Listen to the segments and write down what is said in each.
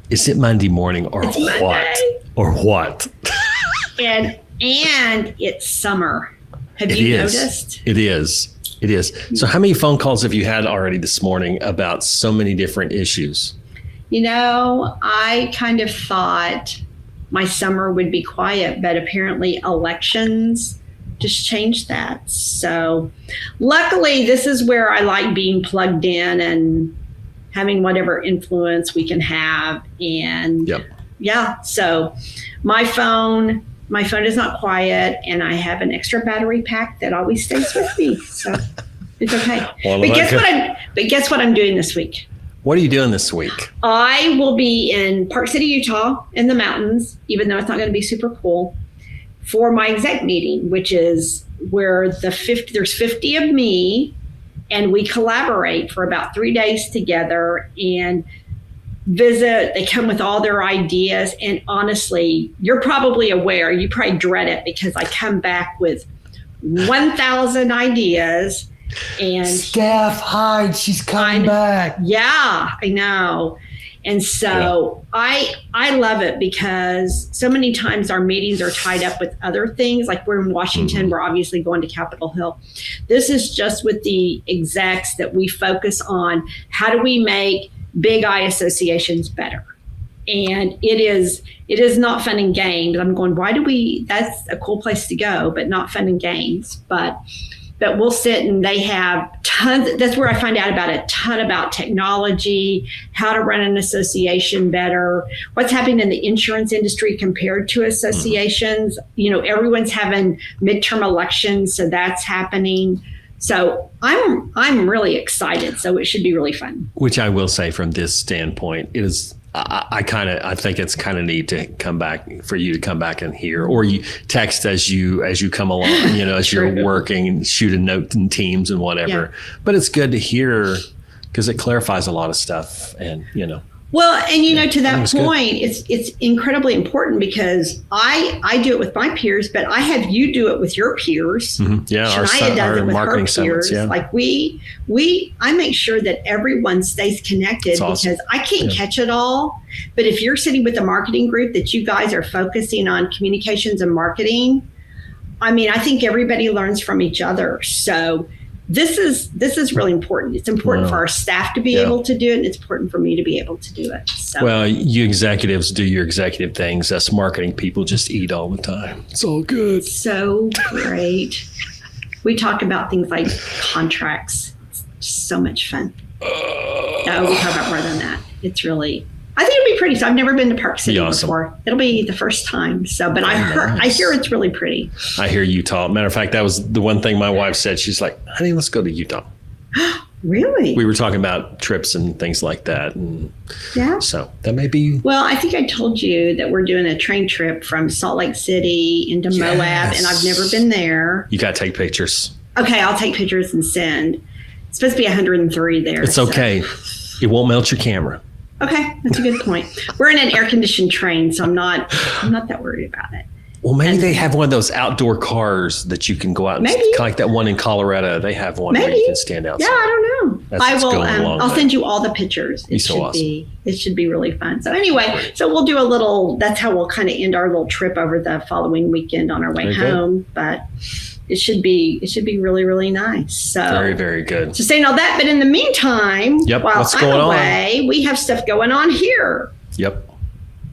Is it Monday morning or It's what? Monday. Or what? And it's summer. Have It you is. noticed? It is. It is. So how many phone calls have you had already this morning about so many different issues? You know, I kind of thought my summer would be quiet, but apparently elections just changed that. So luckily, this is where I like being plugged in and having whatever influence we can have. And Yep. yeah, so my phone is not quiet, and I have an extra battery pack that always stays with me. So it's okay. Well, But guess what I'm doing this week? What are you doing this week? I will be in Park City, Utah, in the mountains, even though it's not going to be super cool, for my exec meeting, which is where there's 50 of me, and we collaborate for about 3 days together and visit. They come with all their ideas, and honestly, you're probably aware, you probably dread it because I come back with 1,000 ideas. And Steph, hi, she's coming back. Yeah, I know. And so I love it because so many times our meetings are tied up with other things. Like we're in Washington, we're obviously going to Capitol Hill. This is just with the execs that we focus on how do we make big I associations better. And it is not fun and games. I'm going, that's a cool place to go, but not fun and games. But we'll sit and they have tons. That's where I find out about a ton about technology, how to run an association better, what's happening in the insurance industry compared to associations. You know, everyone's having midterm elections, so that's happening. So I'm really excited. So it should be really fun. Which I will say from this standpoint, it is. I think it's kind of neat to come back for you to come back and hear, or you text as you come along, you know, as you're working and shoot a note in Teams and whatever. Yeah. But it's good to hear because it clarifies a lot of stuff, and you know. Well, and you know, to that point, it's incredibly important because I do it with my peers, but I have you do it with your peers. Mm-hmm. Yeah, Shania does it with marketing her peers. Yeah. Like I make sure that everyone stays connected because I can't catch it all. But if you're sitting with a marketing group that you guys are focusing on communications and marketing, I mean, I think everybody learns from each other. So this is really important. It's important for our staff to be able to do it, and it's important for me to be able to do it. So. Well, you executives do your executive things. Us marketing people just eat all the time. It's all good. So great. We talk about things like contracts. It's so much fun. No, we talk about more than that. It's really, I think it'll be pretty. So I've never been to Park City before. It'll be the first time. So, but I hear it's really pretty. I hear Utah. Matter of fact, that was the one thing my wife said. She's like, honey, let's go to Utah. Really? We were talking about trips and things like that. And yeah. So that may be. Well, I think I told you that we're doing a train trip from Salt Lake City into Moab, and I've never been there. You got to take pictures. Okay, I'll take pictures and send. It's supposed to be 103 there. It's okay. It won't melt your camera. Okay, that's a good point. We're in an air-conditioned train, so I'm not that worried about it. Well, maybe they have one of those outdoor cars that you can go out and like that one in Colorado. They have one where you can stand outside. Yeah, I don't know. I will. I'll send you all the pictures. It should be really fun. So anyway, so we'll do a little. That's how we'll kind of end our little trip over the following weekend on our way home. But it should be really, really nice. So very, very good. So saying all that, but in the meantime, while I'm away, we have stuff going on here. Yep.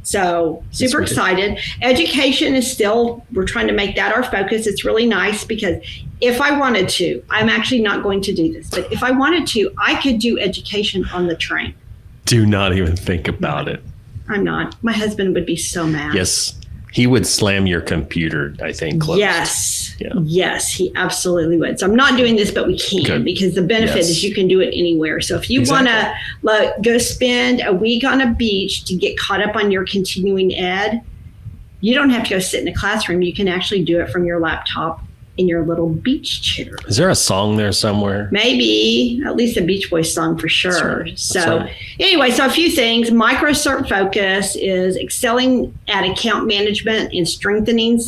So super excited. Education is still, we're trying to make that our focus. It's really nice because if I wanted to, I'm actually not going to do this, but if I wanted to, I could do education on the train. Do not even think about it. I'm not. My husband would be so mad. Yes. He would slam your computer, I think, closed. Yes. Yeah. Yes, he absolutely would. So I'm not doing this, but we can because the benefit is you can do it anywhere. So if you want to go spend a week on a beach to get caught up on your continuing ed, you don't have to go sit in a classroom. You can actually do it from your laptop in your little beach chair. Is there a song there somewhere? Maybe, at least a Beach Boys song for sure. So anyway, so a few things. MicroCert focus is excelling at account management and strengthening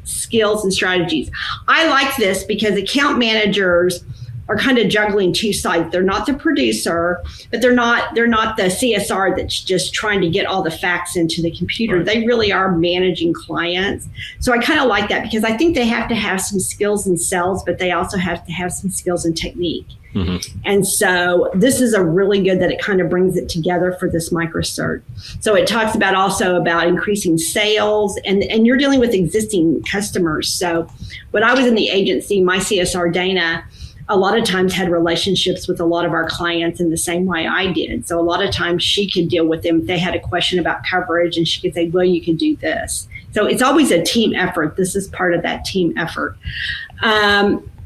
skills and strategies. I like this because account managers are kind of juggling two sides. They're not the producer, but they're not the CSR that's just trying to get all the facts into the computer. Right. They really are managing clients. So I kind of like that because I think they have to have some skills in sales, but they also have to have some skills in technique. Mm-hmm. And so this is a really good that it kind of brings it together for this microcert. So it talks about also about increasing sales and you're dealing with existing customers. So when I was in the agency, my CSR, Dana, a lot of times had relationships with a lot of our clients in the same way I did. So a lot of times she could deal with them if they had a question about coverage and she could say, well, you can do this. So it's always a team effort. This is part of that team effort.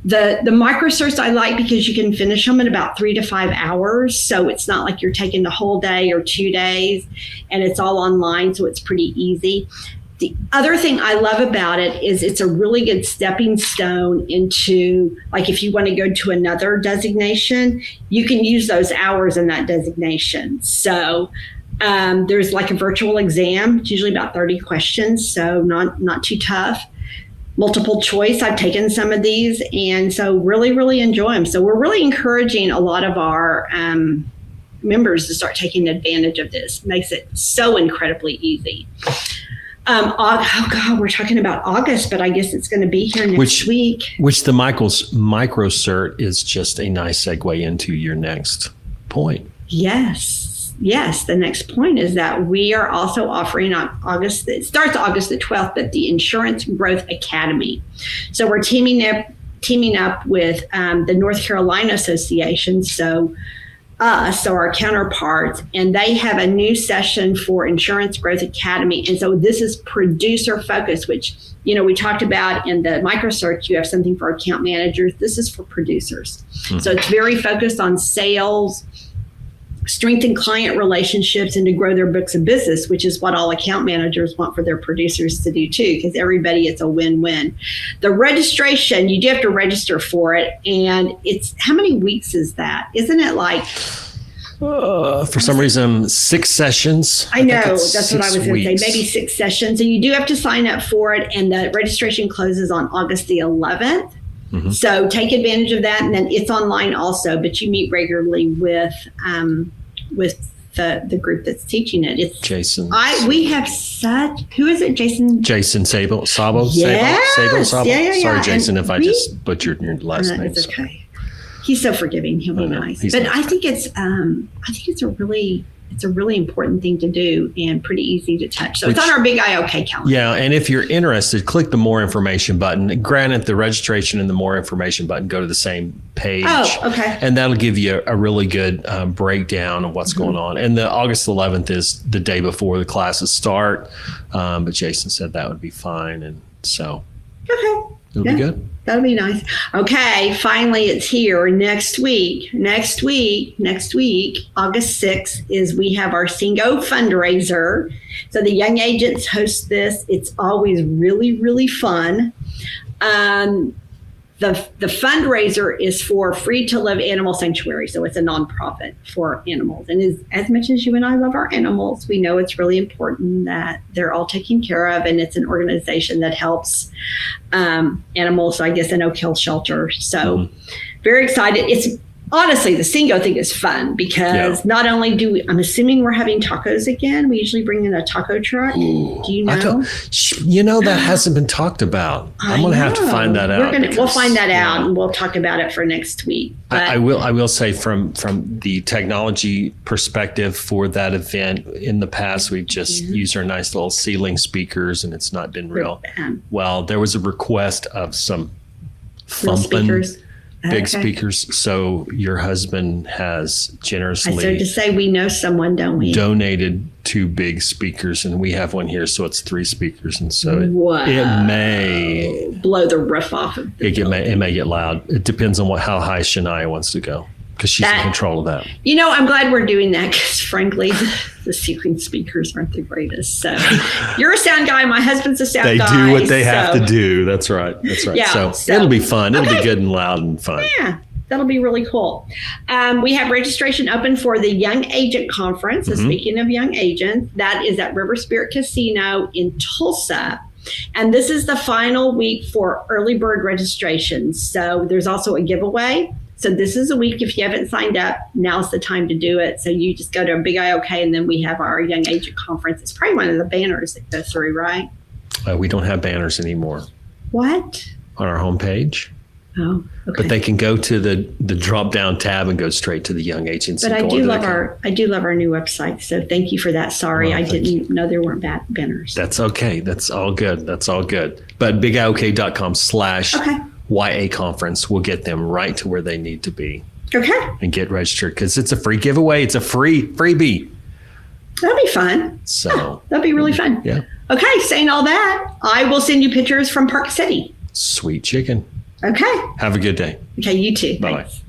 The microcerts I like because you can finish them in about 3 to 5 hours. So it's not like you're taking the whole day or 2 days and it's all online. So it's pretty easy. The other thing I love about it is it's a really good stepping stone into, like, if you want to go to another designation, you can use those hours in that designation. So there's like a virtual exam. It's usually about 30 questions. So not too tough. Multiple choice. I've taken some of these and so really, really enjoy them. So we're really encouraging a lot of our members to start taking advantage of this. Makes it so incredibly easy. Oh God, we're talking about August, but I guess it's going to be here next week. Which the microcert is just a nice segue into your next point. Yes. The next point is that we are also offering on August, it starts August the 12th, but the Insurance Growth Academy. So we're teaming up with the North Carolina Association. So our counterparts, and they have a new session for Insurance Growth Academy. And so this is producer focused, which, we talked about in the microcert, you have something for account managers. This is for producers. Mm-hmm. So it's very focused on sales, strengthen client relationships, and to grow their books of business, which is what all account managers want for their producers to do too, because everybody, it's a win-win. The registration, you do have to register for it. And it's, how many weeks is that? Isn't it like... for some reason, 6 sessions. I know, that's what I was going to say, maybe 6 sessions. And you do have to sign up for it. And the registration closes on August the 11th. Mm-hmm. So take advantage of that. And then it's online also, but you meet regularly with the group that's teaching it. It's Jason. We have who is it? Jason Sabo. Yes. Sabo. Yeah. Sorry, Jason, if I just butchered your last name. It's okay. He's so forgiving. He'll be nice. But nice. I think it's a really important thing to do and pretty easy to touch. So it's on our Big IOK calendar. Yeah. And if you're interested, click the more information button. Granted, the registration and the more information button go to the same page. Oh, okay. And that'll give you a really good breakdown of what's going on. And the August 11th is the day before the classes start. But Jason said that would be fine. And so it'll be good. That'll be nice. Okay, finally it's here next week, August 6th we have our Singo fundraiser. So the young agents host this. It's always really, really fun. The fundraiser is for Free to Live Animal Sanctuary. So it's a nonprofit for animals. And as much as you and I love our animals, we know it's really important that they're all taken care of. And it's an organization that helps animals, I guess, in Oak Hill Shelter. So very excited. It's honestly, the Singo thing is fun because not only I'm assuming we're having tacos again. We usually bring in a taco truck. Ooh, do you know? That hasn't been talked about. I'm going to have to find that out. We'll find that out and we'll talk about it for next week. But I will say from the technology perspective for that event, in the past, we've just used our nice little ceiling speakers and it's not been real. Well, there was a request of some thumping big speakers. So your husband has generously, I started to say, we know someone, don't we? Donated 2 big speakers, and we have one here, so it's 3 speakers, and so it may blow the roof off of the it may get loud. It depends on how high Shania wants to go, because she's in control of that. I'm glad we're doing that because, frankly, the ceiling speakers aren't the greatest. So you're a sound guy. My husband's a sound guy. They do what they have to do. That's right. Yeah, so it'll be fun. It'll be good and loud and fun. Yeah, that'll be really cool. We have registration open for the Young Agent Conference. So speaking of young agents, that is at River Spirit Casino in Tulsa. And this is the final week for early bird registrations. So there's also a giveaway So this is a week. If you haven't signed up, now's the time to do it. So you just go to Big IOK, and then we have our Young Agent Conference. It's probably one of the banners that goes through, right? We don't have banners anymore What? on our homepage. Oh, okay. But they can go to the drop down tab and go straight to the Young Agents. But and I go do onto love the- I do love our new website. So thank you for that. Sorry, Well, I thank didn't know there weren't banners. That's okay. That's all good. That's all good. But bigiok.com/YA conference will get them right to where they need to be Okay, and get registered because it's a free giveaway. It's a freebie. that'll be fun. So That'll be really fun. yeah, Okay, saying all that, I will send you pictures from Park City. sweet chicken. Okay. Have a good day. Okay, you too. Bye-bye. Thanks.